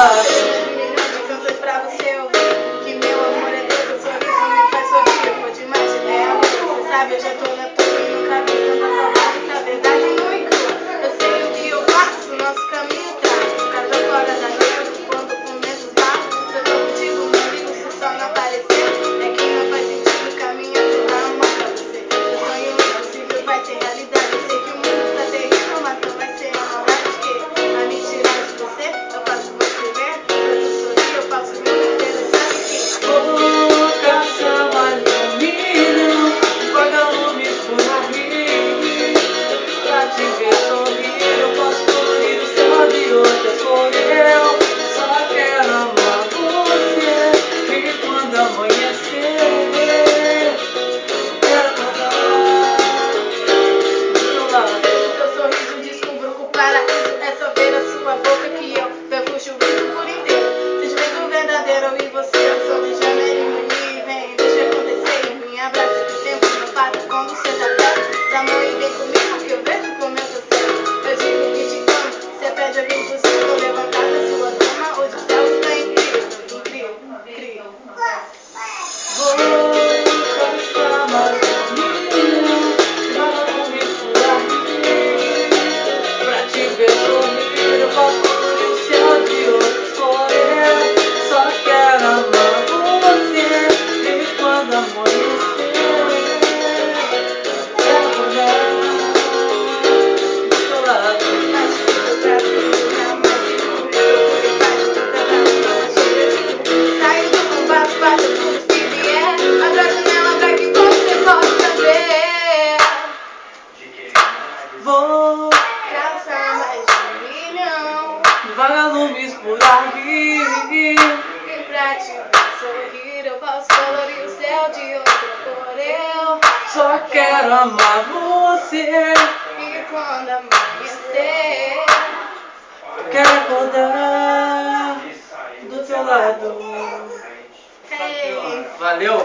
lado. Canções pra você ouvir, que meu amor é Deus, o sorriso me faz sorrir. Eu vou demais de belo, você sabe, eu já tô na tua e nunca vi tanta saudade, essa verdade nua e crua. Eu sei o que eu faço, nosso caminho traz casa fora da noite, quando começa os passos. Se eu tô contigo, meu amigo, se o sol não aparecer, é que não faz sentido caminhar sem dar amor pra você. Meu sonho impossível vai ser realidade. Eu sei que o mundo tá terrível, mas não vai ser a maldade que a me tirar de você. Eu faço você ver, eu tô sorrir, eu faço o mundo inteiro, sabe que Boca chama ilumina, vagalumes por aí. Pra te ver sorrir, eu posso colorir o céu de outras cores. Eu só quero amar você. E quando amanhecer, quero acordar do teu lado. no teu sorriso descubro que o paraíso é só ver a sua boca que eu perfuxo o vidro por inteiro. Sentimento verdadeiro, eu e você, eu sou de janeiro e vem, deixa acontecer. Me abraça que o tempo não para quando você tá perto. Dá mão e vem comigo que eu vejo como eu tô certo. Eu digo que te amo, você pede alguém possível. Levantar da sua cama, hoje o céu está incrível, incrível, incrível. Boca chama ilumina, vagalumes por aí. Pra te ver sorrir, eu posso colorir o céu de outras cores. Só quero amar você. E quando amanhecer, quero acordar do teu lado. Mas fica pra tudo, amor de tudo. Procura e faz tudo, abraço, chega de tudo. Saindo do combate, bate tudo que vier. Abra a janela pra que você possa ver. Vou Traçar mais de 1 milhão. vagalumes por aí. E pra te ver sorrir, eu posso colorir o céu de outra cor. Eu Só quero amar você. E quando amanhecer, Quero acordar do teu lado. hey. Valeu!